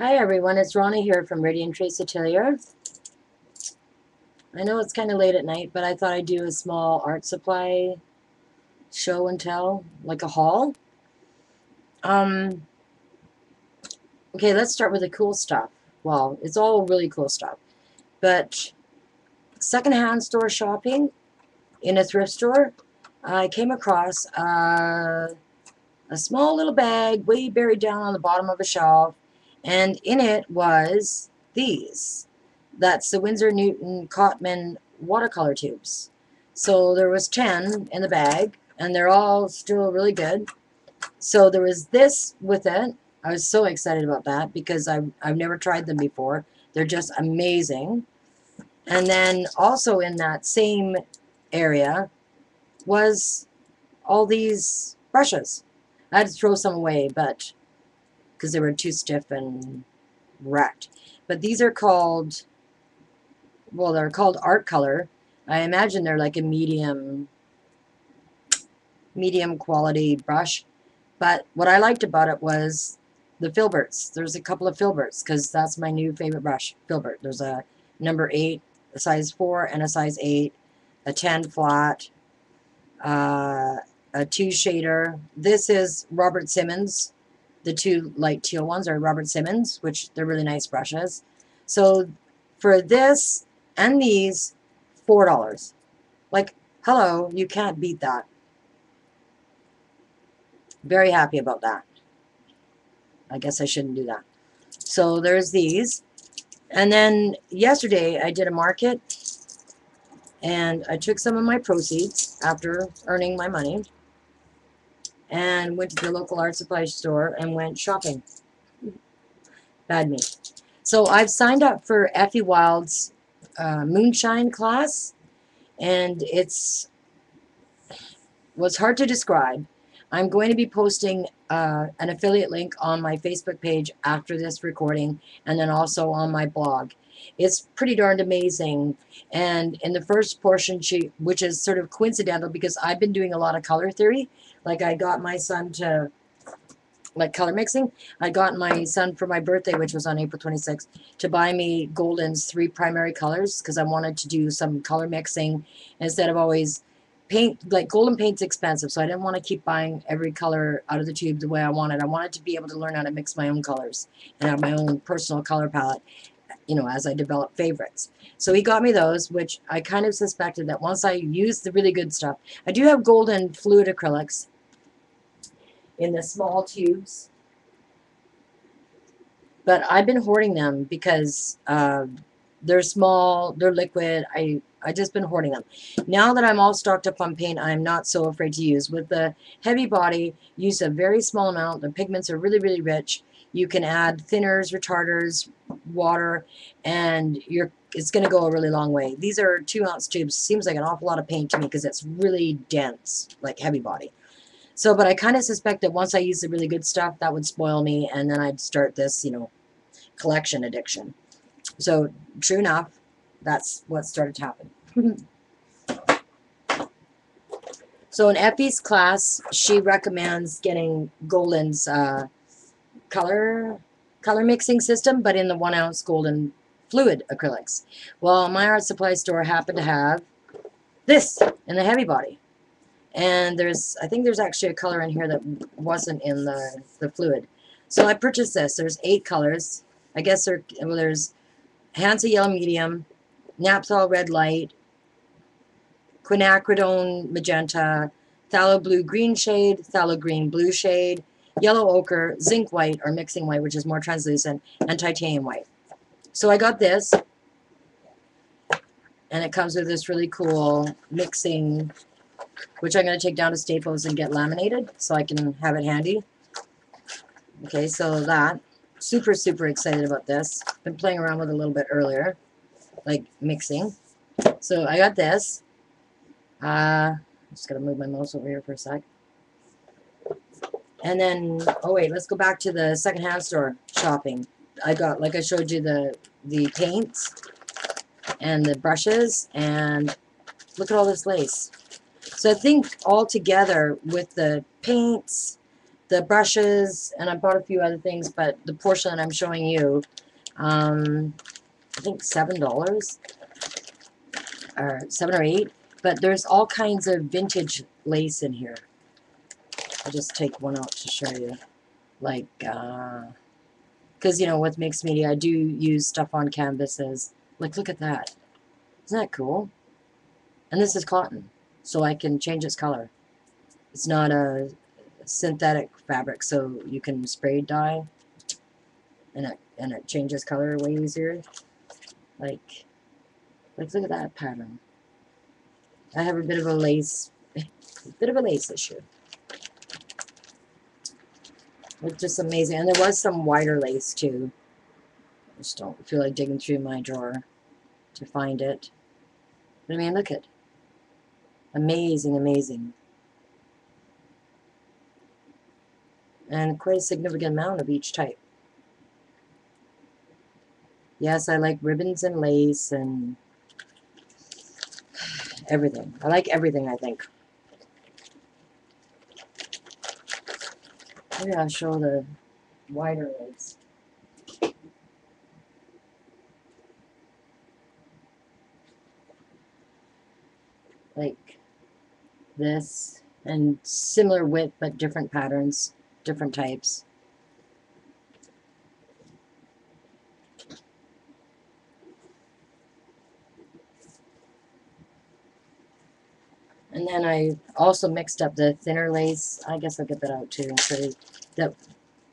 Hi everyone, it's Ronnie here from Radiant Trace Atelier. I know it's kind of late at night, but I thought I'd do a small art supply show and tell, like a haul. Um, okay, let's start with the cool stuff. Well, it's all really cool stuff. But secondhand store shopping in a thrift store, I came across a small little bag way buried down on the bottom of a shelf, and in it was these. That's the Winsor Newton Cotman watercolor tubes. So there was 10 in the bag, and they're all still really good. So there was this with it. I was so excited about that because I've never tried them before. They're just amazing. And then also in that same area was all these brushes. I had to throw some away, but because they were too stiff and wrecked. But these are called, well, they're called art color. I imagine they're like a medium quality brush. But what I liked about it was the filberts. There's a couple of filberts because that's my new favorite brush, filbert. There's a number 8, a size 4, and a size 8, a 10 flat, a 2 shader. This is Robert Simmons. The two light teal ones are Robert Simmons, which they're really nice brushes. So for this and these, $4. Like, hello, you can't beat that. Very happy about that. I guess I shouldn't do that. So there's these. And then yesterday I did a market, and I took some of my proceeds after earning my money and went to the local art supply store and went shopping. Bad me. So I've signed up for Effie Wild's moonshine class, and was hard to describe. I'm going to be posting an affiliate link on my Facebook page after this recording, and then also on my blog. It's pretty darned amazing. And in the first portion, which is sort of coincidental because I've been doing a lot of color theory. Like I got my son to, like color mixing. I got my son for my birthday, which was on April 26th, to buy me Golden's 3 primary colors because I wanted to do some color mixing instead of always paint. Like Golden paint's expensive, so I didn't want to keep buying every color out of the tube the way I wanted. I wanted to be able to learn how to mix my own colors and have my own personal color palette, you know, as I develop favorites. So he got me those, which I kind of suspected that once I used the really good stuff. I do have Golden fluid acrylics in the small tubes, but I've been hoarding them because they're small, they're liquid. I just been hoarding them. Now that I'm all stocked up on paint, I'm not so afraid to use. With the heavy body, use a very small amount. The pigments are really, really rich. You can add thinners, retarders, water, and it's going to go a really long way. These are 2-ounce tubes. Seems like an awful lot of paint to me because it's really dense, like heavy body. So, but I kind of suspect that once I use the really good stuff, that would spoil me, and then I'd start this, you know, collection addiction. So, true enough, that's what started to happen. So in Effie's class, she recommends getting Golden's color mixing system, but in the 1-ounce Golden fluid acrylics. Well, my art supply store happened to have this in the heavy body. And I think there's actually a color in here that wasn't in the fluid. So I purchased this. There's 8 colors. I guess there's Hansa Yellow Medium, Napthol Red Light, Quinacridone Magenta, Phthalo Blue Green Shade, Phthalo Green Blue Shade, Yellow Ochre, Zinc White, or Mixing White, which is more translucent, and Titanium White. So I got this, and it comes with this really cool mixing, which I'm going to take down to Staples and get laminated so I can have it handy. Okay, so that. Super, super excited about this. Been playing around with it a little bit earlier, like mixing. So I got this. I'm just going to move my mouse over here for a sec. And then, oh wait, let's go back to the secondhand store shopping. I got, like I showed you, the paints and the brushes, and look at all this lace. So I think all together with the paints, the brushes, and I bought a few other things, but the portion that I'm showing you, I think $7 or 7 or 8. But there's all kinds of vintage lace in here. I'll just take one out to show you. Like, because, you know, with mixed media, I do use stuff on canvases. Like, look at that. Isn't that cool? And this is cotton, so I can change its color. It's not a synthetic fabric, so you can spray dye, and it changes color way easier. Like look at that pattern. I have a bit of a lace issue. It's just amazing, and there was some wider lace too. I just don't feel like digging through my drawer to find it. But I mean, look at amazing, amazing. And quite a significant amount of each type. Yes, I like ribbons and lace and everything. I like everything, I think. Maybe I'll show the wider lace. Like this, and similar width, but different patterns, different types. And then I also mixed up the thinner lace. I guess I'll get that out too. So that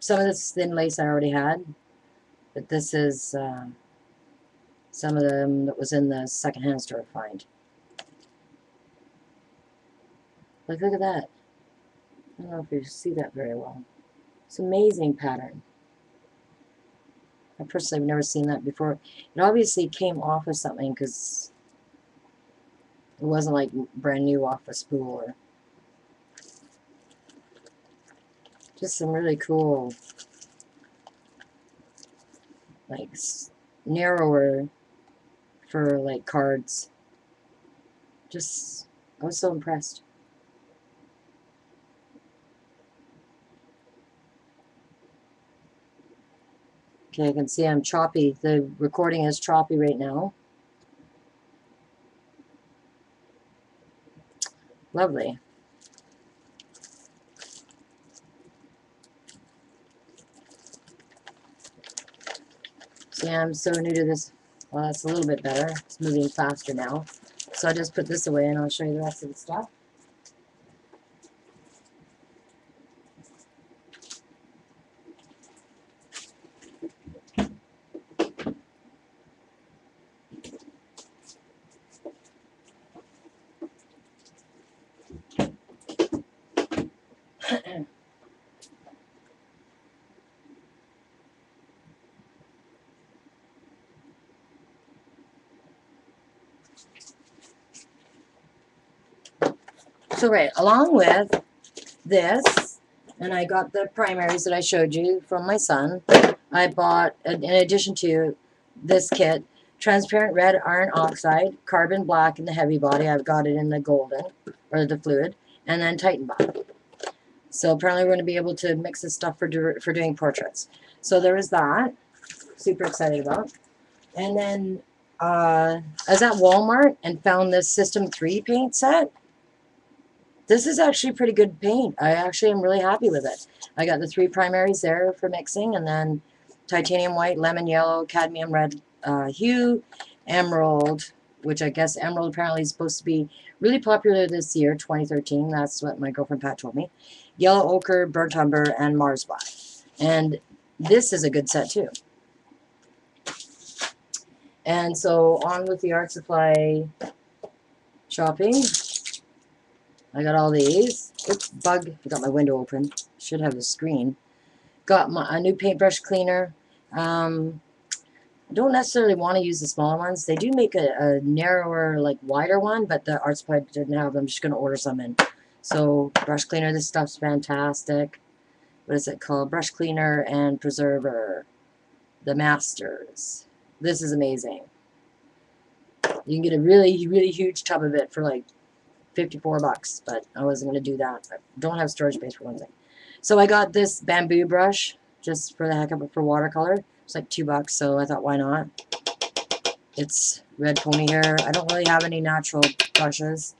some of this thin lace I already had, but this is some of them that was in the secondhand store find. Like, look at that. I don't know if you see that very well. It's an amazing pattern. I personally have never seen that before. It obviously came off of something because it wasn't like brand new off a spool or just some really cool, like narrower for like cards. Just, I was so impressed. Okay, I can see I'm choppy. The recording is choppy right now. Lovely. See, I'm so new to this. Well, that's a little bit better. It's moving faster now. So I'll just put this away and I'll show you the rest of the stuff. So right, along with this, and I got the primaries that I showed you from my son, I bought, in addition to this kit, transparent red iron oxide, carbon black in the heavy body, I've got it in the golden, or the fluid, and then Titan black. So apparently we're going to be able to mix this stuff for doing portraits. So there is that, super excited about. And then I was at Walmart and found this System 3 paint set. This is actually pretty good paint. I actually am really happy with it. I got the 3 primaries there for mixing, and then titanium white, lemon yellow, cadmium red hue, emerald, which I guess emerald apparently is supposed to be really popular this year, 2013. That's what my girlfriend Pat told me. Yellow ochre, burnt umber, and Mars black. And this is a good set too. And so on with the art supply shopping. I got all these. Oops, bug. I got my window open. Should have the screen. Got a new paintbrush cleaner. I don't necessarily want to use the smaller ones. They do make a narrower, like wider one, but the art supply didn't have them. I'm just going to order some in. So, brush cleaner. This stuff's fantastic. What is it called? Brush cleaner and preserver. The Masters. This is amazing. You can get a really, really huge tub of it for like $54, but I wasn't going to do that. I don't have storage space for one thing. So I got this bamboo brush just for the heck of it for watercolor. It's like $2, so I thought, why not? It's red pony hair. I don't really have any natural brushes,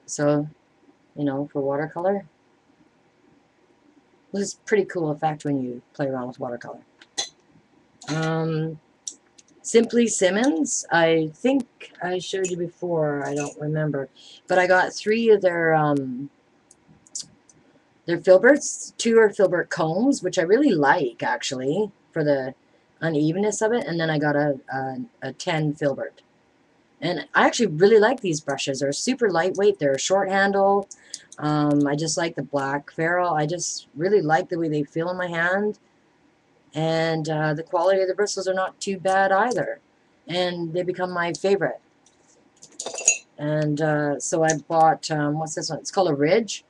so, you know, for watercolor. This is a pretty cool effect when you play around with watercolor. Simply Simmons, I think I showed you before, I don't remember. But I got 3 of their filberts. 2 are filbert combs, which I really like, actually, for the unevenness of it. And then I got a 10 filbert. And I actually really like these brushes. They're super lightweight. They're a short handle. I just like the black ferrule. I just really like the way they feel in my hand. And the quality of the bristles are not too bad either. And they become my favorite. And so I bought, what's this one? It's called a Ridge.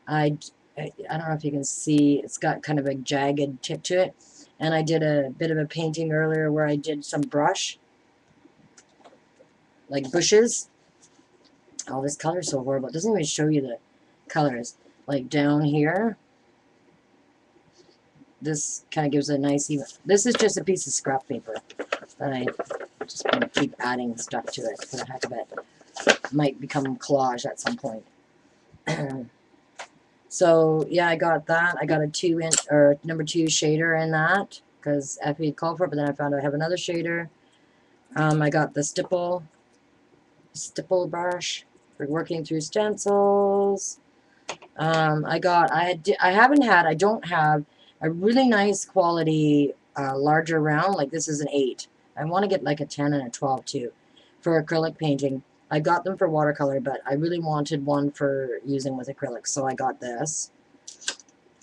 I don't know if you can see, it's got kind of a jagged tip to it. And I did a bit of a painting earlier where I did some brush, like bushes. Oh, this color is so horrible. It doesn't even show you the colors. Like down here, this kind of gives a nice even. This is just a piece of scrap paper that I just want to keep adding stuff to it for the heck of it. Might become collage at some point. So yeah, I got that. I got a 2-inch or number 2 shader in that because Effie called for it, but then I found I have another shader. I got the stipple brush for working through stencils. I don't have a really nice quality larger round. Like this is an 8. I want to get like a 10 and a 12 too for acrylic painting. I got them for watercolor, but I really wanted one for using with acrylics, so I got this.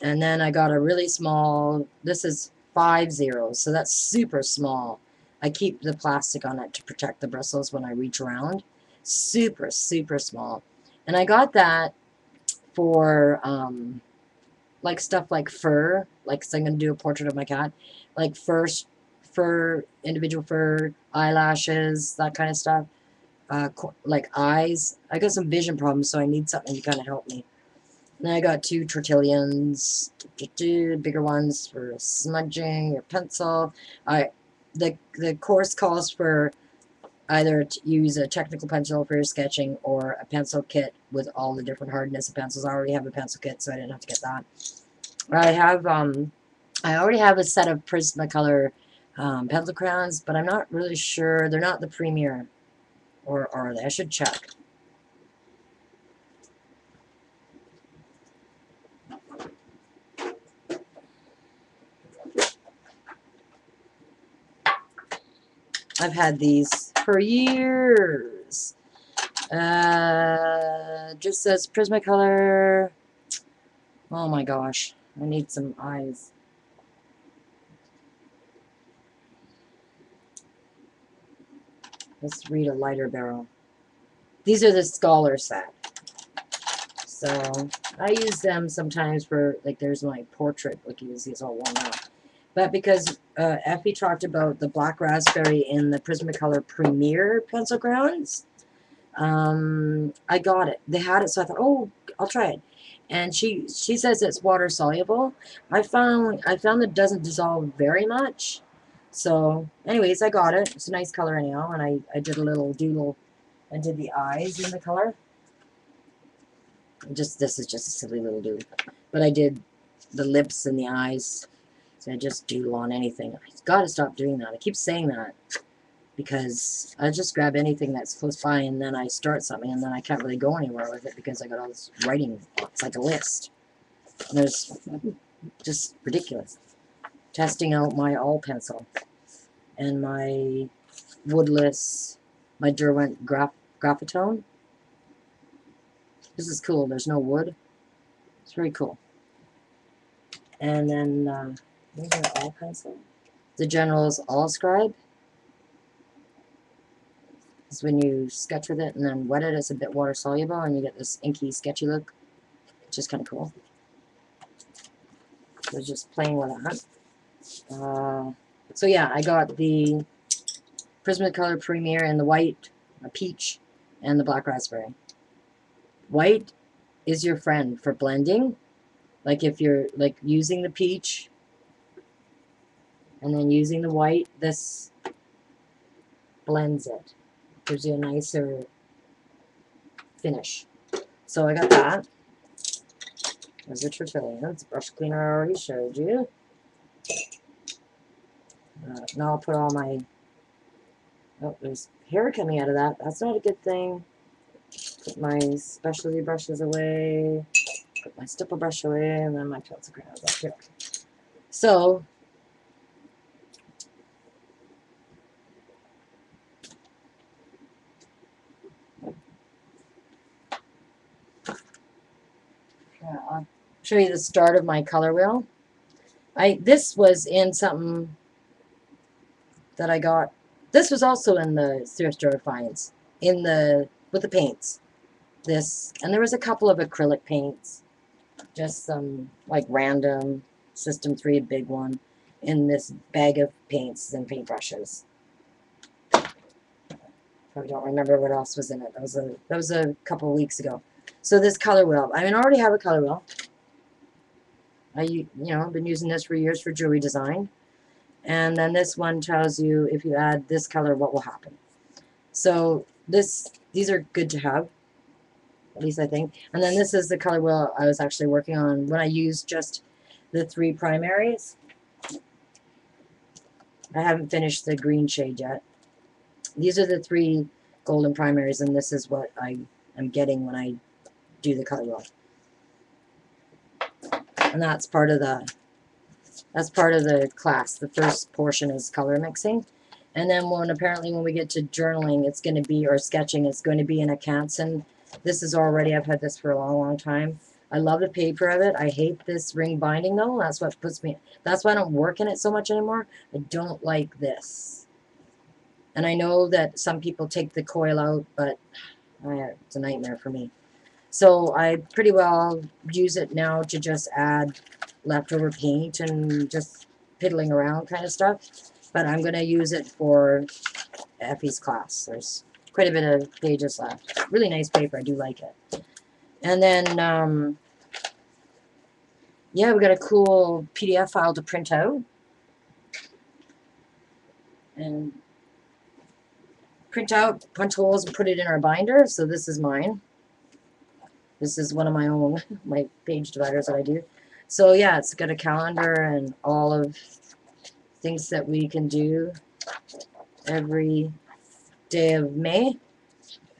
And then I got a really small, this is 5/0, so that's super small. I keep the plastic on it to protect the bristles when I reach around. Super, super small. And I got that for like stuff like fur, like so I'm going to do a portrait of my cat, like fur, individual fur, eyelashes, that kind of stuff. Like eyes. I got some vision problems, so I need something to kind of help me. And I got 2 tortillions, bigger ones for smudging or pencil. The course calls for either to use a technical pencil for your sketching or a pencil kit with all the different hardness of pencils. I already have a pencil kit, so I didn't have to get that. I already have a set of Prismacolor pencil crayons, but I'm not really sure. They're not the Premier. Or are they? I should check. I've had these for years. Just says Prismacolor. Oh my gosh. I need some eyes. Let's read a lighter barrel. These are the Scholar set. So I use them sometimes for, like, there's my portrait. Look, you can see it's all worn out. But because Effie talked about the black raspberry in the Prismacolor Premier pencil crayons, I got it. They had it, so I thought, oh, I'll try it. And she says it's water soluble. I found it doesn't dissolve very much. So, anyways, I got it. It's a nice color anyhow, and I did a little doodle. I did the eyes in the color. This is just a silly little doodle, but I did the lips and the eyes. So I just doodle on anything. I gotta stop doing that. I keep saying that because I just grab anything that's close by and then I start something and then I can't really go anywhere with it because I got all this writing. It's like a list. And there's just ridiculous. Testing out my all pencil and my woodless, my Derwent Graphitone. This is cool. There's no wood. It's very cool. And then these are all pencil. The General's All Scribe. Is when you sketch with it and then wet it, it's a bit water soluble and you get this inky, sketchy look, which is kind of cool. So I was just playing with that. So yeah, I got the Prismacolor Premier in the white, a peach, and the black raspberry. White is your friend for blending. Like if you're like using the peach and then using the white, this blends it. Gives you a nicer finish. So I got that. There's the Trifilians. Brush cleaner I already showed you. Now I'll put all my... Oh, there's hair coming out of that. That's not a good thing. Put my specialty brushes away. Put my stipple brush away. And then my pencil crayons up here. So... yeah, I'll show you the start of my color wheel. This was in something that I got. This was also in the thrift store finds with the paints. This, and there was a couple of acrylic paints, just some like random System 3 big one in this bag of paints and paintbrushes. Probably don't remember what else was in it. That was a couple of weeks ago. So this color wheel, I already have a color wheel. I've been using this for years for jewelry design. And then this one tells you if you add this color, what will happen. So these are good to have, at least I think. And then this is the color wheel I was actually working on when I used just the 3 primaries. I haven't finished the green shade yet. These are the 3 golden primaries, and this is what I am getting when I do the color wheel. And that's part of the class. The first portion is color mixing. And then apparently when we get to journaling, it's going to be, or sketching, it's going to be in a Canson. This is already, I've had this for a long, long time. I love the paper of it. I hate this ring binding though. That's what puts me, that's why I don't work in it so much anymore. I don't like this. And I know that some people take the coil out, but it's a nightmare for me. So I pretty well use it now to just add leftover paint and just piddling around kind of stuff. But I'm going to use it for Effie's class. There's quite a bit of pages left. Really nice paper. I do like it. And then, yeah, we got a cool PDF file to print out. And print out, punch holes, and put it in our binder. So this is mine. This is one of my own, my page dividers that I do. So yeah, it's got a calendar and all of things that we can do every day of May.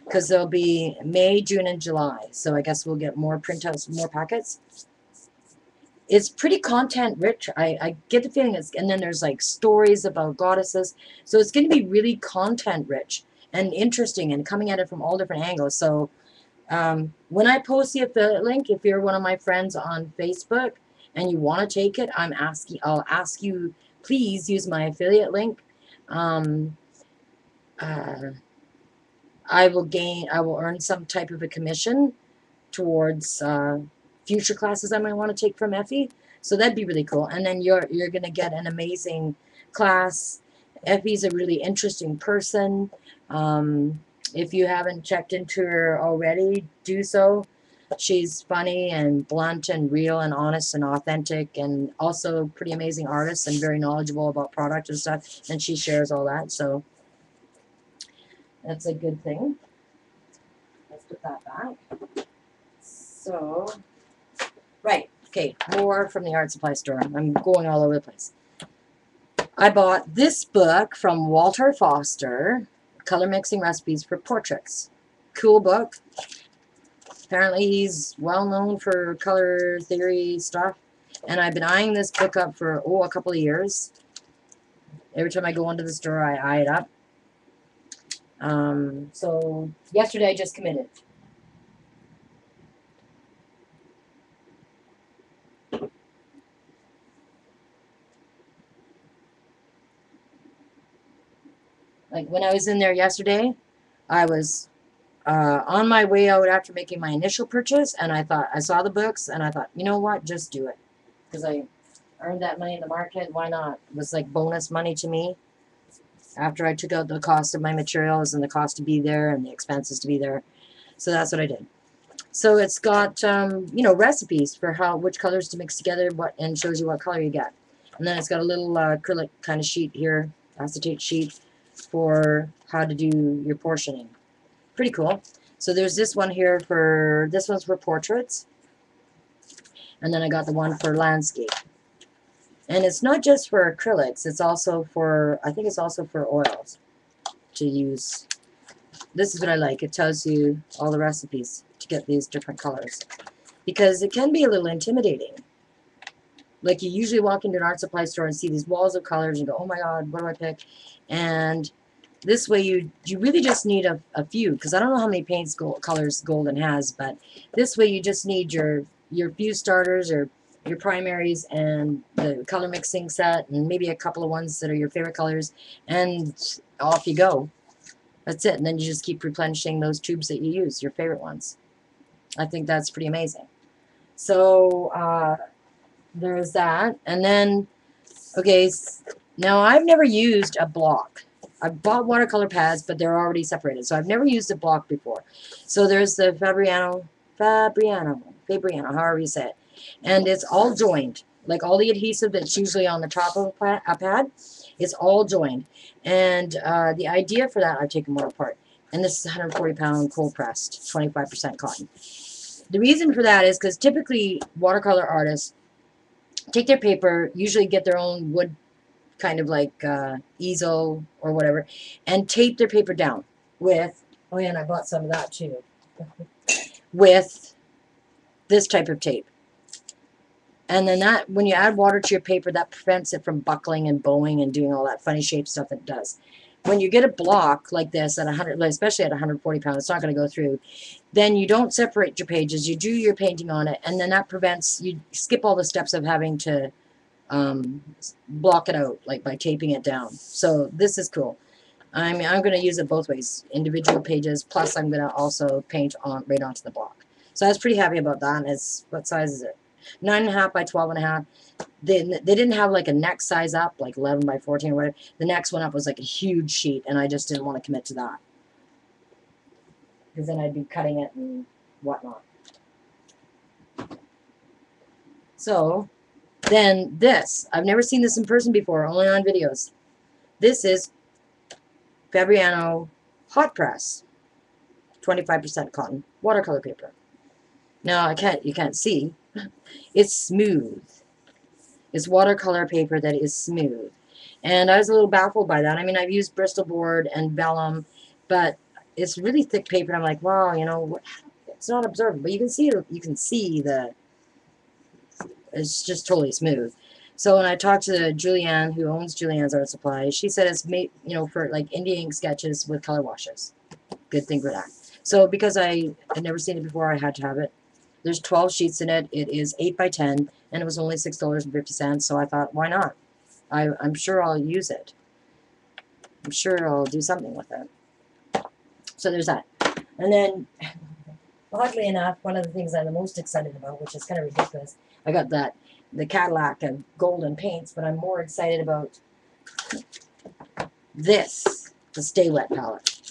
Because there'll be May, June, and July. So I guess we'll get more printouts, more packets. It's pretty content rich. I get the feeling it's, and then there's like stories about goddesses. So it's going to be really content rich and interesting and coming at it from all different angles. So when I post the affiliate link, if you're one of my friends on Facebook and you want to take it, I'll ask you, please use my affiliate link. I will earn some type of a commission towards future classes I might want to take from Effie. So that'd be really cool. And then you're going to get an amazing class. Effie's a really interesting person. If you haven't checked into her already, do so. She's funny and blunt and real and honest and authentic and also pretty amazing artist and very knowledgeable about product and stuff. And she shares all that. So that's a good thing. Let's put that back. So, right. Okay, more from the art supply store. I'm going all over the place. I bought this book from Walter Foster, Color Mixing Recipes for Portraits. Cool book. Apparently he's well known for color theory stuff. And I've been eyeing this book up for, a couple of years. Every time I go into the store, I eye it up. So yesterday I just committed. Like when I was in there yesterday, I was on my way out after making my initial purchase, and I saw the books, and I thought, you know what, just do it. Because I earned that money in the market, why not? It was like bonus money to me. After I took out the cost of my materials and the cost to be there and the expenses to be there. So that's what I did. So it's got, you know, recipes for which colors to mix together, and shows you what color you get. And then it's got a little acrylic kind of sheet here, acetate sheet, for how to do your portioning. Pretty cool. So there's this one here this one's for portraits. And then I got the one for landscape. And it's not just for acrylics, it's also for, I think it's also for oils to use. This is what I like. It tells you all the recipes to get these different colors. Because it can be a little intimidating. Like, you usually walk into an art supply store and see these walls of colors and go, oh my god, what do I pick? And this way you really just need a few, because I don't know how many colors Golden has, but this way you just need your few starters or your primaries and the color mixing set and maybe a couple of ones that are your favorite colors, and off you go. That's it. And then you just keep replenishing those tubes that you use, your favorite ones. I think that's pretty amazing. So there's that. And then, okay, now I've never used a block. I've bought watercolor pads, but they're already separated. So I've never used a block before. So there's the Fabriano, however you say it. And it's all joined. Like all the adhesive that's usually on the top of a pad, it's all joined. And the idea for that, I've taken more apart. And this is 140-pound cold pressed, 25% cotton. The reason for that is because typically watercolor artists take their paper, usually get their own wood kind of like easel or whatever, and tape their paper down with, oh yeah, and I bought some of that too, with this type of tape. And then that, when you add water to your paper, that prevents it from buckling and bowing and doing all that funny shape stuff it does. When you get a block like this at 100, especially at 140 pounds, it's not going to go through. Then you don't separate your pages. You do your painting on it, and then that prevents, you skip all the steps of having to block it out, like by taping it down. So this is cool. I mean, I'm going to use it both ways, individual pages, plus I'm going to also paint on right onto the block. So I was pretty happy about that. And it's, what size is it? 9.5 by 12.5. They didn't have like a next size up, like 11 by 14 or whatever. The next one up was like a huge sheet, and I just didn't want to commit to that, because then I'd be cutting it and whatnot. So then this, I've never seen this in person before, only on videos. This is Fabriano hot press, 25% cotton, watercolor paper. Now you can't see. It's smooth. It's watercolor paper that is smooth. And I was a little baffled by that. I mean, I've used Bristol board and vellum, but it's really thick paper. I'm like, wow, you know, it's not observable. But you can see it's just totally smooth. So when I talked to Julianne, who owns Julianne's Art Supply, she said it's made, you know, for like India ink sketches with color washes. Good thing for that. So because I had never seen it before, I had to have it. There's 12 sheets in it. It is 8 by 10, and it was only $6.50. So I thought, why not? I'm sure I'll use it. I'm sure I'll do something with it. So there's that. And then, oddly enough, one of the things I'm the most excited about, which is kind of ridiculous, I got the Cadillac and Golden paints, but I'm more excited about this, the Stay Wet palette.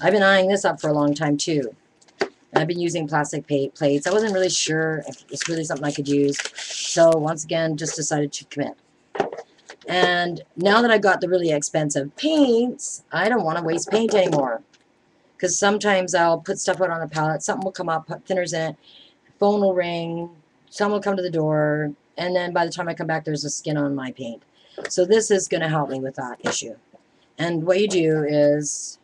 I've been eyeing this up for a long time too. I've been using plastic plates. I wasn't really sure if it's really something I could use. So once again, just decided to commit. And now that I got the really expensive paints, I don't want to waste paint anymore. Because sometimes I'll put stuff out on a palette, something will come up, put thinners in it, phone will ring, someone will come to the door, and then by the time I come back, there's a skin on my paint. So this is going to help me with that issue. And what you do is,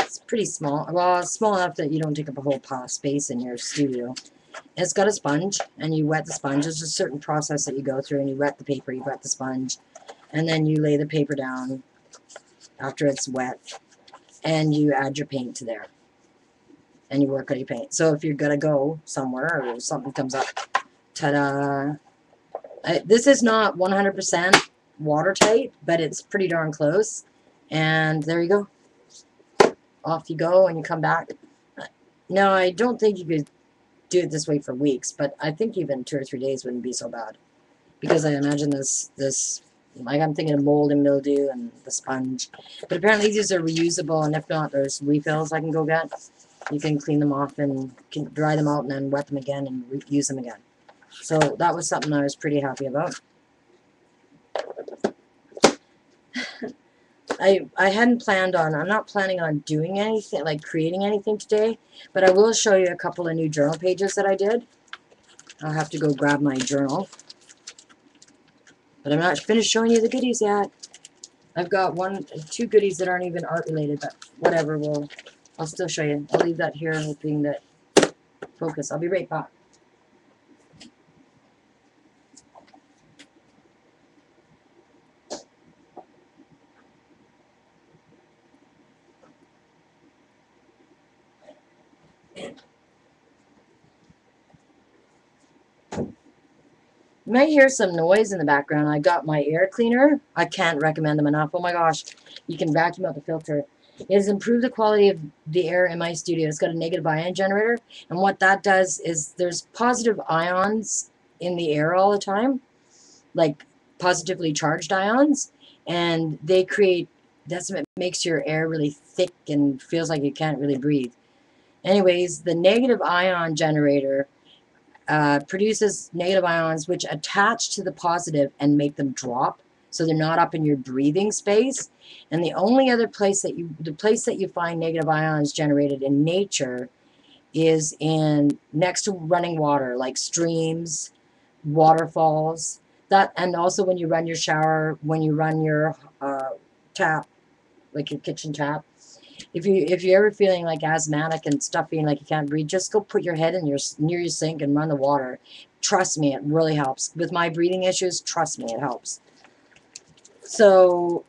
it's pretty small. Well, it's small enough that you don't take up a whole pile of space in your studio. It's got a sponge, and you wet the sponge. There's a certain process that you go through, and you wet the paper, you wet the sponge, and then you lay the paper down after it's wet, and you add your paint to there, and you work on your paint. So if you're going to go somewhere, or something comes up, ta-da! This is not 100% watertight, but it's pretty darn close, and there you go. Off you go, and you come back. Now, I don't think you could do it this way for weeks, but I think even 2 or 3 days wouldn't be so bad, because I imagine this like, I'm thinking of mold and mildew and the sponge, but apparently these are reusable, and if not, there's refills I can go get. you can clean them off and can dry them out and then wet them again and use them again. So that was something I was pretty happy about. I hadn't planned on, I'm not planning on doing anything, like creating anything today, but I will show you a couple of new journal pages that I did. I'll have to go grab my journal. But I'm not finished showing you the goodies yet. I've got two goodies that aren't even art related, but whatever, I'll still show you. I'll leave that here hoping that focus. I'll be right back. You might hear some noise in the background. I got my air cleaner. I can't recommend them enough. Oh my gosh. You can vacuum out the filter. It has improved the quality of the air in my studio. It's got a negative ion generator. And what that does is there's positive ions in the air all the time. Like positively charged ions. And they create, that's what makes your air really thick and feels like you can't really breathe. Anyways, the negative ion generator produces negative ions which attach to the positive and make them drop, so they're not up in your breathing space. And the only other place that you find negative ions generated in nature is in next to running water, like streams, waterfalls. That, and also when you run your shower, when you run your tap, like your kitchen tap. If you're ever feeling like asthmatic and stuffy and like you can't breathe, just go put your head in near your sink and run the water. Trust me, it really helps. With my breathing issues, trust me, it helps. So,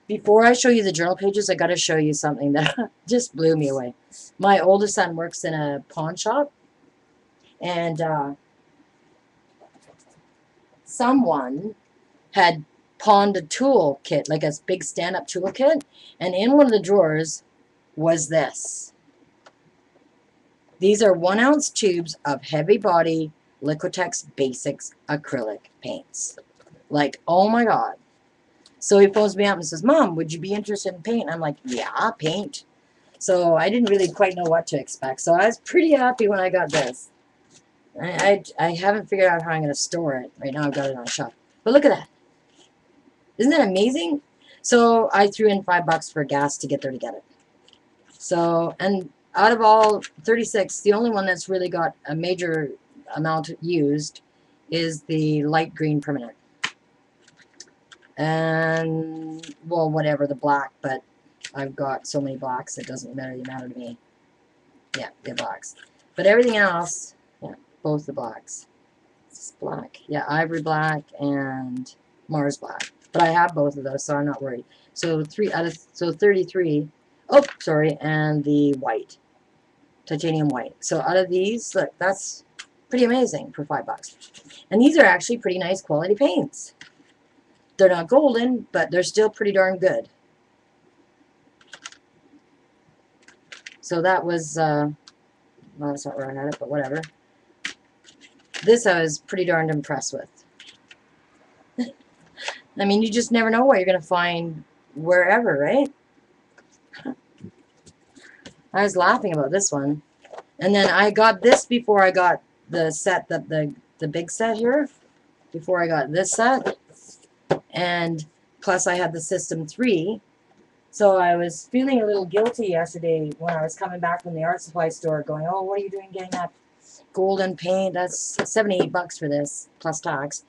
before I show you the journal pages, I got to show you something that just blew me away. My oldest son works in a pawn shop, and someone had pawned a tool kit, like a big stand-up tool kit, and in one of the drawers was this. These are 1 ounce tubes of heavy body Liquitex Basics acrylic paints. Like, oh my God. So he phones me up and says, Mom, would you be interested in paint? And I'm like, yeah, paint. So I didn't really quite know what to expect. So I was pretty happy when I got this. I haven't figured out how I'm going to store it. Right now I've got it on a shelf. But look at that. Isn't that amazing? So I threw in $5 for gas to get there to get it. So, and out of all 36, the only one that's really got a major amount used is the light green permanent. And, well, whatever, the black, but I've got so many blacks, it doesn't really matter to me. Yeah, the blacks. But everything else, yeah, both the blacks. It's black. Yeah, ivory black and Mars black. But I have both of those, so I'm not worried. So 33. Oh, sorry, and the white. Titanium white. So out of these, look, that's pretty amazing for $5. And these are actually pretty nice quality paints. They're not golden, but they're still pretty darn good. So that was, well, that's not where I had it, but whatever. This I was pretty darn impressed with. I mean, you just never know what you're going to find wherever, right? I was laughing about this one. And then I got this before I got the set, the big set here. Before I got this set. And plus I had the System 3. So I was feeling a little guilty yesterday when I was coming back from the art supply store going, oh, what are you doing getting that golden paint? That's $78 for this, plus tax.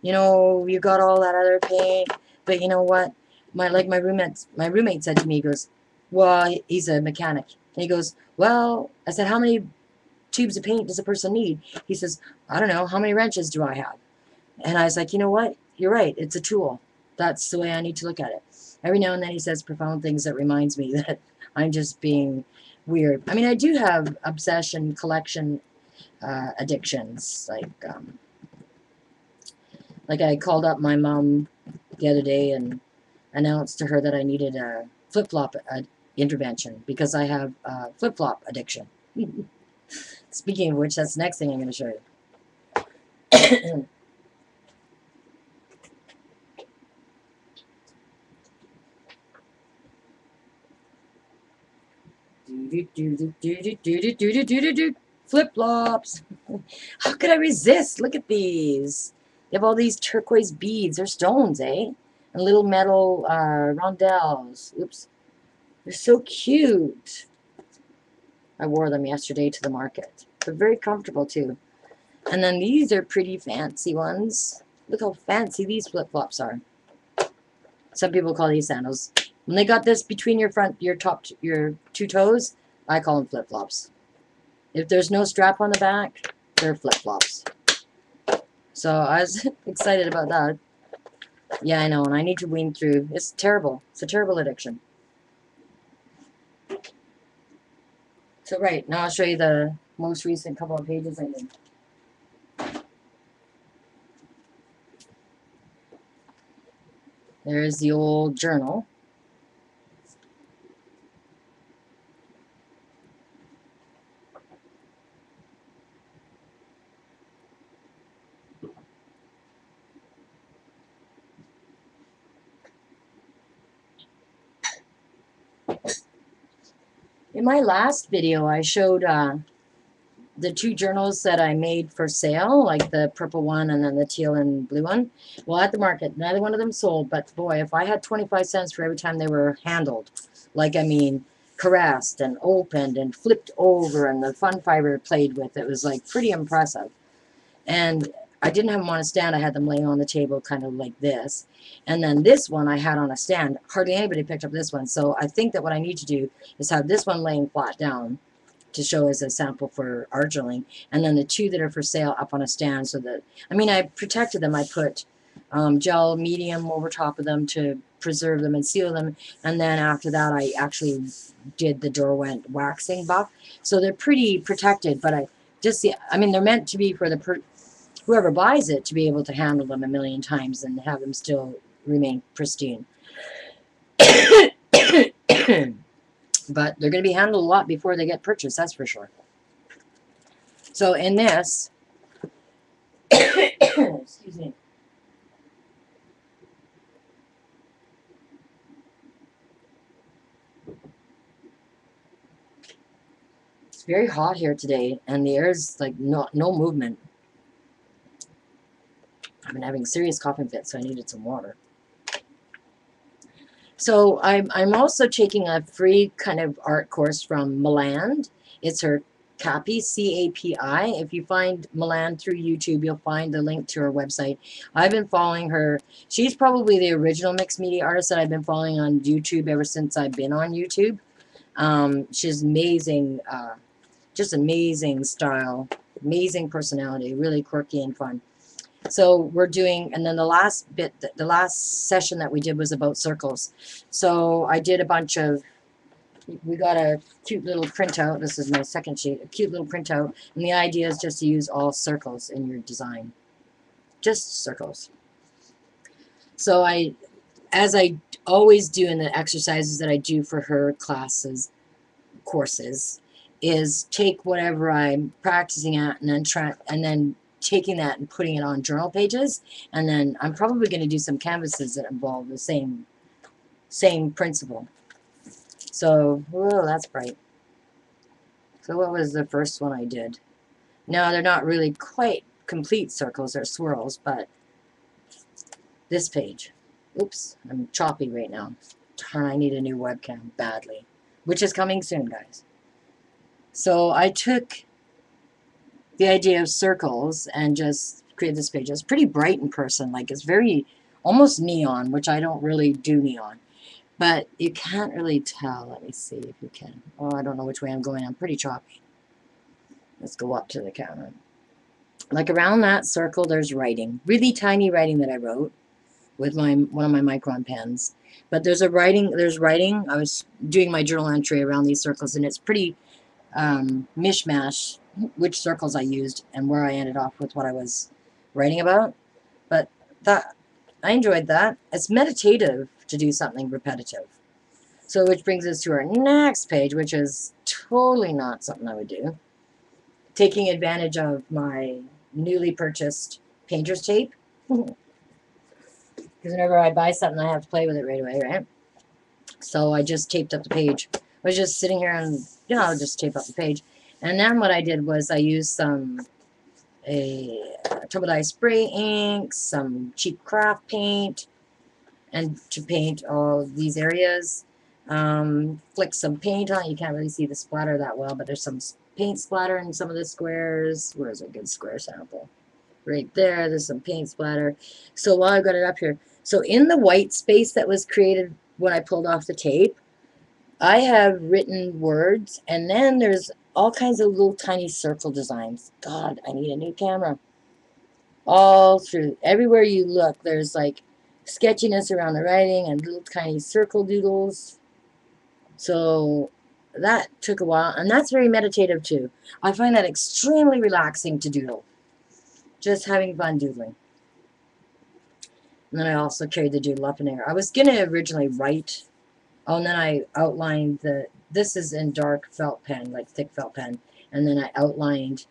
You know, you got all that other paint, but you know what? My roommate said to me, he goes, well, he's a mechanic. And he goes, well, I said, how many tubes of paint does a person need? He says, I don't know, how many wrenches do I have? And I was like, you know what? You're right. It's a tool. That's the way I need to look at it. Every now and then he says profound things that reminds me that I'm just being weird. I mean, I do have obsession, collection addictions. Like I called up my mom the other day and announced to her that I needed a flip-flop intervention because I have flip-flop addiction. Speaking of which, that's the next thing I'm going to show you. Flip-flops. How could I resist? Look at these. They have all these turquoise beads. They're stones, eh? And little metal rondelles. Oops. They're so cute. I wore them yesterday to the market. They're very comfortable, too. And then these are pretty fancy ones. Look how fancy these flip-flops are. Some people call these sandals. When they got this between your your two toes, I call them flip-flops. If there's no strap on the back, they're flip-flops. So I was excited about that. Yeah, I know, and I need to wean through. It's terrible. It's a terrible addiction. So right, now I'll show you the most recent couple of pages I did. There's the old journal. In my last video, I showed the two journals that I made for sale, like the purple one and then the teal and blue one. Well, at the market, neither one of them sold, but boy, if I had 25 cents for every time they were handled, like, I mean, caressed and opened and flipped over and the fun fiber played with, it was like pretty impressive. And I didn't have them on a stand. I had them laying on the table kind of like this. And then this one I had on a stand. Hardly anybody picked up this one. So I think that what I need to do is have this one laying flat down to show as a sample for art journaling. And then the two that are for sale up on a stand so that, I mean, I protected them. I put gel medium over top of them to preserve them and seal them. And then after that, I actually did the Derwent waxing buff. So they're pretty protected, but I mean, they're meant to be for the whoever buys it to be able to handle them a million times and have them still remain pristine. But they're going to be handled a lot before they get purchased, that's for sure. So in this, excuse me. It's very hot here today, and the air's like no movement. I've been having serious coughing fits, so I needed some water. So I'm also taking a free kind of art course from Meland. It's her Capi, C-A-P-I. If you find Meland through YouTube, you'll find the link to her website. I've been following her. She's probably the original mixed media artist that I've been following on YouTube ever since I've been on YouTube. She's amazing, just amazing style, amazing personality, really quirky and fun. So we're doing, and then the last session that we did was about circles. So I did a bunch of, we got a cute little printout. This is my second sheet, a cute little printout. And the idea is just to use all circles in your design. Just circles. So as I always do in the exercises that I do for her courses, is take whatever I'm practicing at and then taking that and putting it on journal pages, and then I'm probably going to do some canvases that involve the same principle. So, whoa, that's bright. So what was the first one I did? No, they're not really quite complete circles, they're swirls, but this page. Oops, I'm choppy right now. Darn, I need a new webcam badly, which is coming soon, guys. So I took the idea of circles and just create this page. It's pretty bright in person, like it's very almost neon, which I don't really do neon, but you can't really tell. Let me see if you can. Oh, I don't know which way I'm going. I'm pretty choppy. Let's go up to the camera. Like around that circle, there's writing, really tiny writing that I wrote with one of my Micron pens. But there's writing. I was doing my journal entry around these circles, and it's pretty mishmash which circles I used and where I ended off with what I was writing about. But I enjoyed that. It's meditative to do something repetitive. So which brings us to our next page, which is totally not something I would do. Taking advantage of my newly purchased painter's tape. Because whenever I buy something, I have to play with it right away, right? So I just taped up the page. I was just sitting here and yeah, I'll just tape up the page. And then what I did was I used a turbo dye spray ink, some cheap craft paint, and to paint all these areas. Flick some paint on it. You can't really see the splatter that well, but there's some paint splatter in some of the squares. Where's a good square sample? Right there, there's some paint splatter. So while I've got it up here, so in the white space that was created when I pulled off the tape, I have written words, and then there's all kinds of little tiny circle designs. God, I need a new camera. All through, everywhere you look, there's like sketchiness around the writing and little tiny circle doodles. So that took a while, and that's very meditative too. I find that extremely relaxing to doodle. Just having fun doodling. And then I also carried the doodle up in there. I was going to originally write, oh, and then I outlined this is in dark felt pen, like thick felt pen, and then I outlined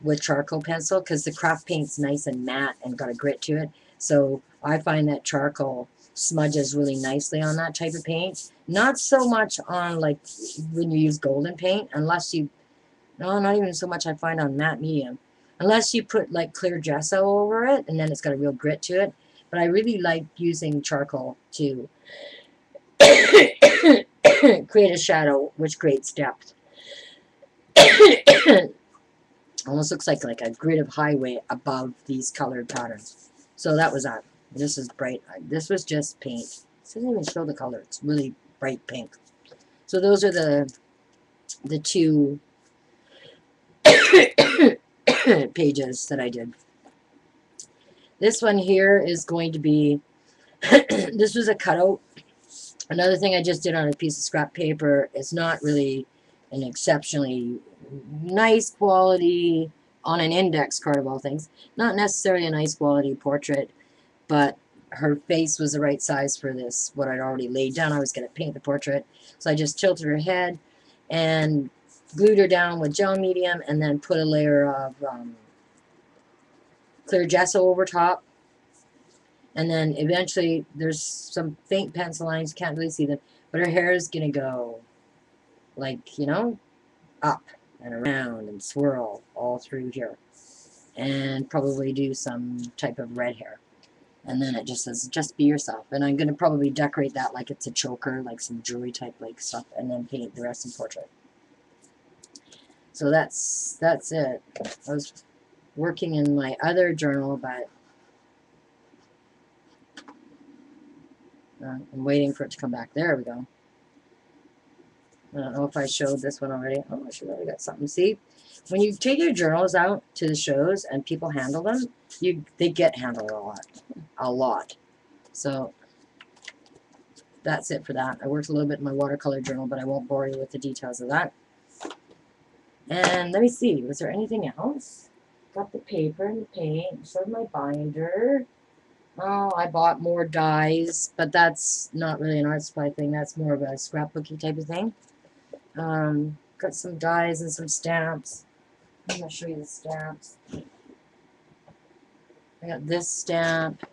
with charcoal pencil, because the craft paint's nice and matte and got a grit to it. So I find that charcoal smudges really nicely on that type of paint. Not so much on like when you use golden paint, unless you, no, not even so much I find on matte medium. Unless you put like clear gesso over it, and then it's got a real grit to it. But I really like using charcoal to create a shadow, which creates depth. Almost looks like a grid of highway above these colored patterns. So that was that. This is bright. This was just paint. It doesn't even show the color. It's really bright pink. So those are the two pages that I did. This one here is going to be, this was a cutout. Another thing I just did on a piece of scrap paper. It's not really an exceptionally nice quality on an index card of all things. Not necessarily a nice quality portrait, but her face was the right size for this, what I'd already laid down. I was going to paint the portrait. So I just tilted her head and glued her down with gel medium, and then put a layer of clear gesso over top. And then eventually there's some faint pencil lines, can't really see them, but her hair is going to go like, you know, up and around and swirl all through here. And probably do some type of red hair. And then it just says, just be yourself. And I'm going to probably decorate that like it's a choker, like some jewelry type like stuff, and then paint the rest in portrait. So that's it. I was working in my other journal, but I'm waiting for it to come back. There we go. I don't know if I showed this one already. Oh, I should have got something. See, when you take your journals out to the shows and people handle them, they get handled a lot. So that's it for that. I worked a little bit in my watercolor journal, but I won't bore you with the details of that. And let me see, was there anything else? Got the paper and the paint, showed my binder. Oh, I bought more dies, but that's not really an art supply thing. That's more of a scrapbooky type of thing. Got some dies and some stamps. I'm going to show you the stamps. I got this stamp.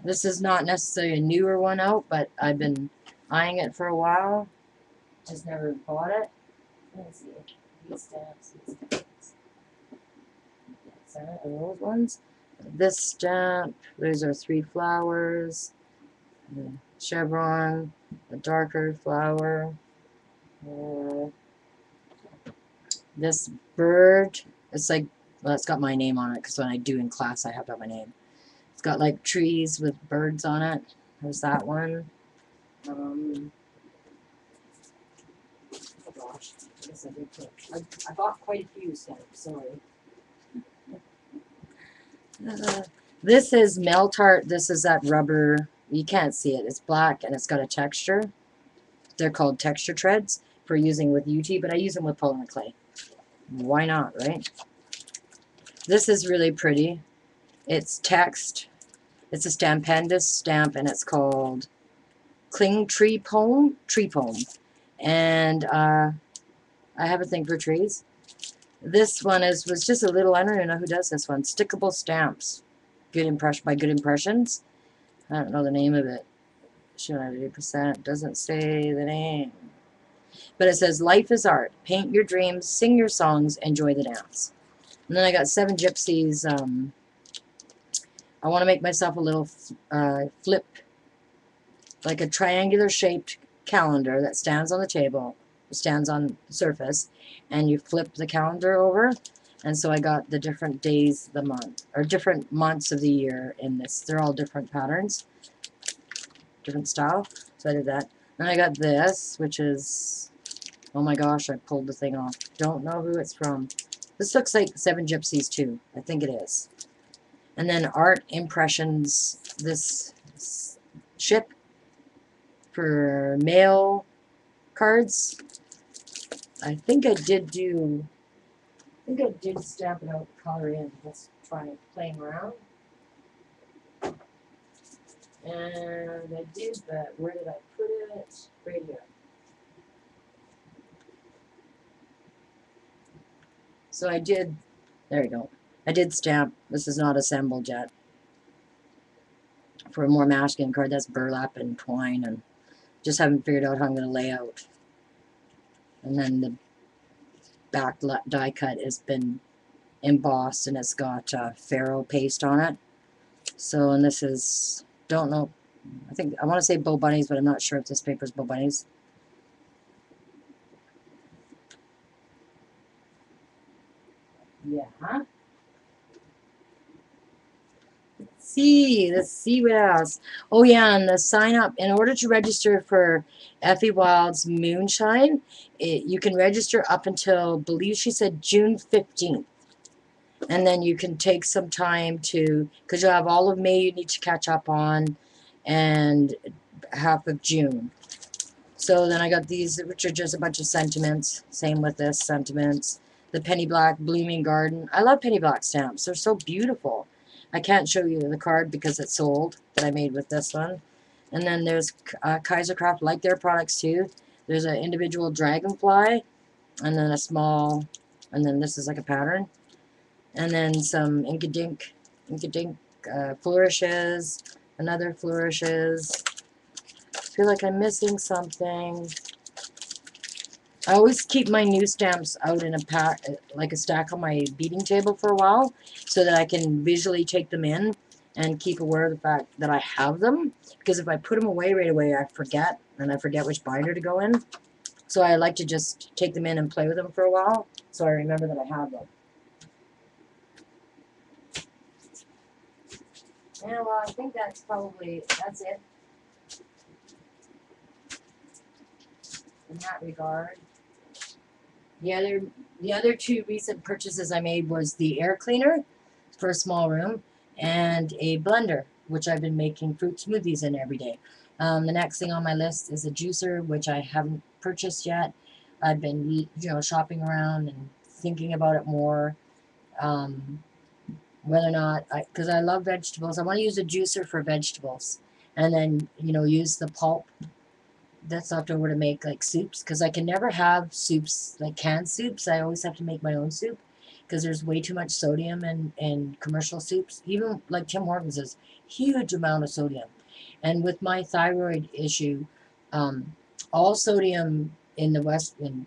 This is not necessarily a newer one out, but I've been eyeing it for a while. Just never bought it. Let me see. These stamps. Are those ones? This stamp. Those are 3 flowers. Chevron. A darker flower. This bird. It's like, well, it's got my name on it because when I do in class, I have to have my name. It's got like trees with birds on it. There's that one. Oh gosh, I guess I did put. I bought quite a few stamps. Sorry. This is melt art. This is that rubber. You can't see it. It's black and it's got a texture. They're called texture treads for using with UT, but I use them with polymer clay. Why not, right? This is really pretty. It's text. It's a Stampendous stamp, and it's called Cling Tree Poem. And I have a thing for trees. This one was just a little, I don't even know who does this one. Stickable stamps. Good Impression by Good Impressions. I don't know the name of it. Should I 80%? Doesn't say the name. But it says, life is art. Paint your dreams, sing your songs, enjoy the dance. And then I got 7 gypsies. I want to make myself a little flip, like a triangular shaped calendar that stands on the table, stands on the surface, and you flip the calendar over. And so I got the different days of the month, or different months of the year in this. They're all different patterns, different style. So I did that. Then I got this, which is, oh my gosh, I pulled the thing off. Don't know who it's from. This looks like 7 Gypsies too. I think it is. And then Art Impressions, this ship for mail cards. I think I did stamp it out, color in, just trying playing around. And I did, but where did I put it? Right here. So I did, there you go. I did stamp, this is not assembled yet. For a more masculine card, that's burlap and twine, and just haven't figured out how I'm going to lay out. And then the back die cut has been embossed, and it's got ferro paste on it. So, and this is, don't know, I want to say Bow Bunnies, but I'm not sure if this paper is Bow Bunnies. Yeah. Let's see what else. Oh yeah, and the sign up, in order to register for Effie Wild's Moonshine, you can register up until, I believe she said June 15th. And then you can take some time to, because you'll have all of May you need to catch up on, and half of June. So then I got these, which are just a bunch of sentiments. Same with this, sentiments. The Penny Black Blooming Garden. I love Penny Black stamps. They're so beautiful. I can't show you the card because it's sold that I made with this one. And then there's Kaisercraft, like their products too. There's an individual dragonfly, and then a small, and then this is like a pattern. And then some Inkadink flourishes, another flourishes. I feel like I'm missing something. I always keep my new stamps out in a pack, like a stack on my beading table for a while, so that I can visually take them in and keep aware of the fact that I have them. Because if I put them away right away, I forget, and I forget which binder to go in. So I like to just take them in and play with them for a while, so I remember that I have them. Yeah, well, I think that's it in that regard. The other 2 recent purchases I made was the air cleaner for a small room and a blender, which I've been making fruit smoothies in every day. The next thing on my list is a juicer, which I haven't purchased yet. I've been, shopping around and thinking about it more. Whether or not, because I love vegetables, I want to use a juicer for vegetables, and then, use the pulp that's left over to make like soups, because I can never have soups, like canned soups. I always have to make my own soup, because there's way too much sodium in commercial soups. Even like Tim Hortons is huge amount of sodium. And with my thyroid issue, all sodium in the Western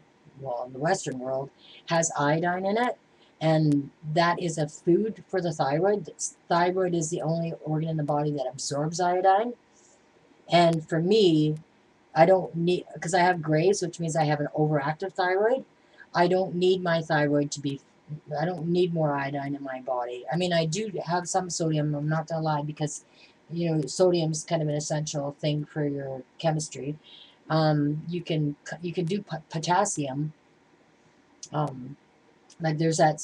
world has iodine in it, and that is a food for the thyroid. The thyroid is the only organ in the body that absorbs iodine. And for me, I don't need, because I have Graves, which means I have an overactive thyroid. I don't need my thyroid to be, I don't need more iodine in my body. I mean, I do have some sodium, I'm not going to lie, because, sodium is kind of an essential thing for your chemistry. You can do potassium. Like there's that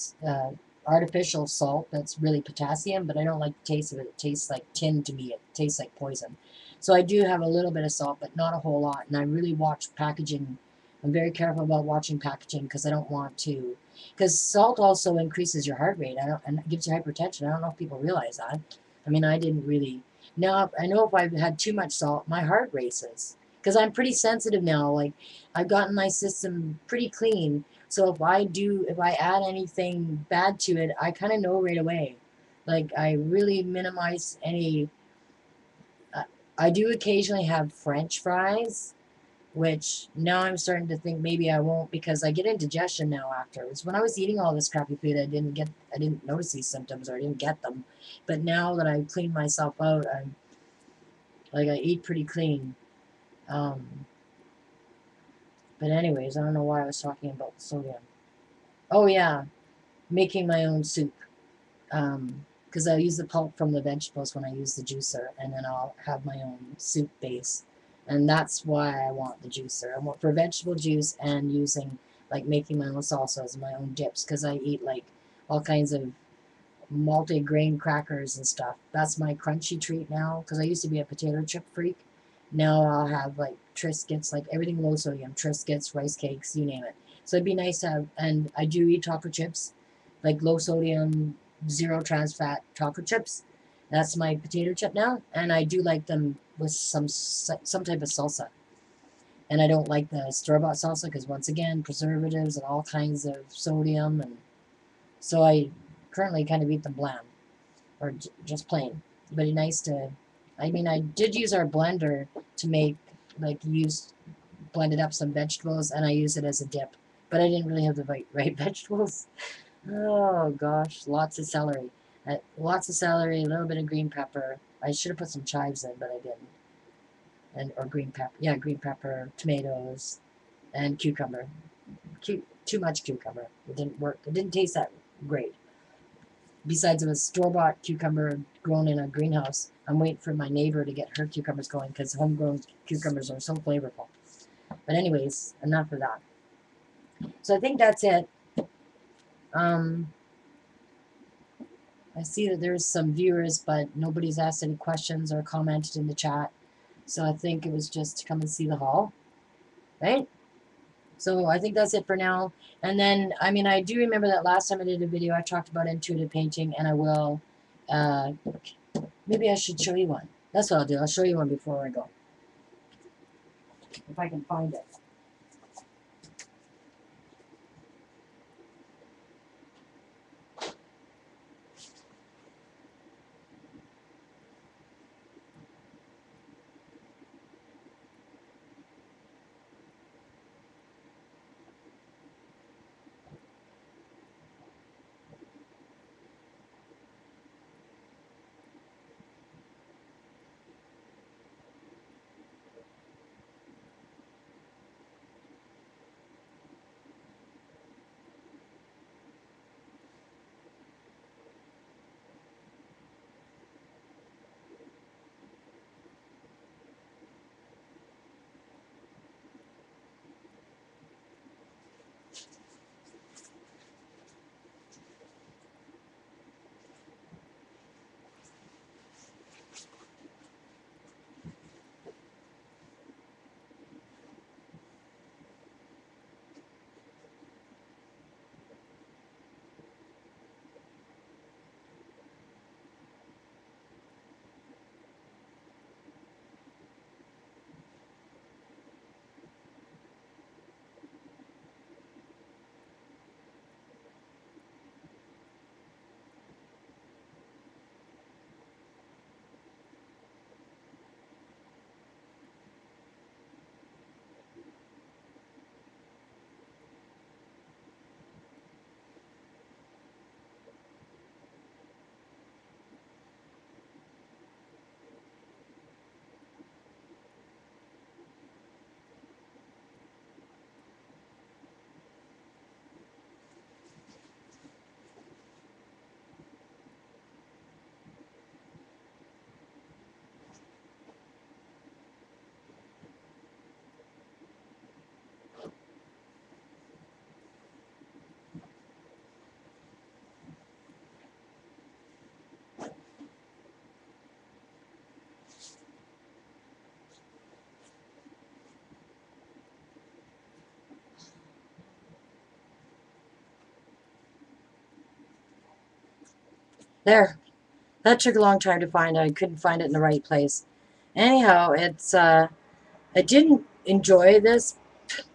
artificial salt that's really potassium, but I don't like the taste of it. It tastes like tin to me. It tastes like poison. So I do have a little bit of salt, but not a whole lot. And I really watch packaging. I'm very careful about watching packaging, because I don't want to. Because salt also increases your heart rate. And it gives you hypertension. I don't know if people realize that. I mean, I didn't really. Now, I know if I've had too much salt, my heart races. Because I'm pretty sensitive now. Like, I've gotten my system pretty clean. So if I add anything bad to it, I kind of know right away. Like, I really minimize any. I do occasionally have French fries, which now I'm starting to think maybe I won't because I get indigestion now afterwards. When I was eating all this crappy food, I didn't notice these symptoms or I didn't get them. But now that I've cleaned myself out, I'm like I eat pretty clean. Um, but anyways, I don't know why I was talking about sodium. Oh yeah, making my own soup. Because I use the pulp from the vegetables when I use the juicer, and then I'll have my own soup base. And that's why I want the juicer. I want for vegetable juice and using, like making my own salsas and my own dips, because I eat like all kinds of multi-grain crackers and stuff. That's my crunchy treat now, because I used to be a potato chip freak. Now I'll have like Triscuits, like everything low sodium, Triscuits, rice cakes, you name it. So it'd be nice to have, and I do eat chocolate chips, like low sodium, zero trans fat chocolate chips. That's my potato chip now, and I do like them with some type of salsa. And I don't like the store-bought salsa because once again, preservatives and all kinds of sodium, and so I currently kind of eat them bland or just plain. But it's nice to, I mean, I did use our blender to make, like, blended up some vegetables, and I use it as a dip. But I didn't really have the right vegetables. Oh gosh, lots of celery. Lots of celery, a little bit of green pepper. I should have put some chives in, but I didn't. And or green pepper, yeah, green pepper, tomatoes, and cucumber. Too much cucumber. It didn't work. It didn't taste that great. Besides, it was store-bought cucumber grown in a greenhouse. I'm waiting for my neighbor to get her cucumbers going because homegrown cucumbers are so flavorful. But anyways, enough of that. So I think that's it. Um, I see that there's some viewers, but nobody's asked any questions or commented in the chat. So I think it was just to come and see the haul, right? So I think that's it for now. And then, I mean, I do remember that last time I did a video, I talked about intuitive painting, and I will, maybe I should show you one. That's what I'll do. I'll show you one before I go, if I can find it. There. That took a long time to find. I couldn't find it in the right place. Anyhow, I didn't enjoy this.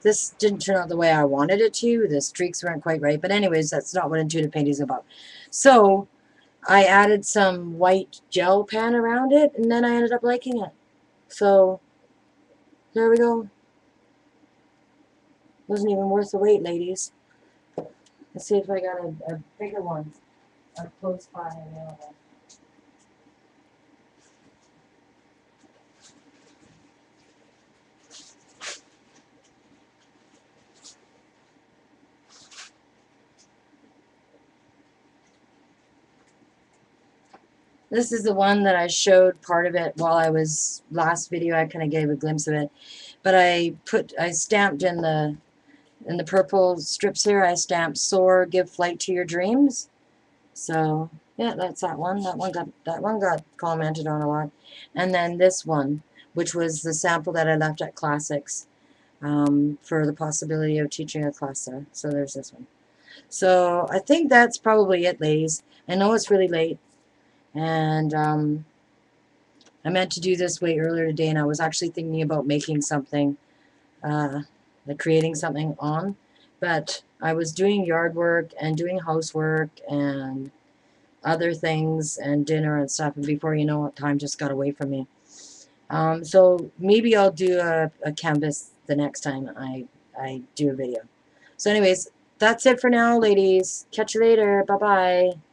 This didn't turn out the way I wanted it to. The streaks weren't quite right. But anyways, that's not what intuitive painting is about. So I added some white gel pen around it, and then I ended up liking it. So there we go. Wasn't even worth the wait, ladies. Let's see if I got a bigger one. Close by available. This is the one that I showed part of it while I was last video. I kind of gave a glimpse of it, but I stamped in the purple strips here. I stamped "Soar, give flight to your dreams." So yeah, that's that one. That one got commented on a lot, and then this one, which was the sample that I left at Classics for the possibility of teaching a class there. So there's this one. So I think that's probably it, ladies. I know it's really late, and I meant to do this way earlier today, and I was actually thinking about making something, like creating something on, but I was doing yard work and doing housework and other things and dinner and stuff, and before you know it, time just got away from me. So maybe I'll do a canvas the next time I do a video. So anyways, that's it for now, ladies. Catch you later. Bye-bye.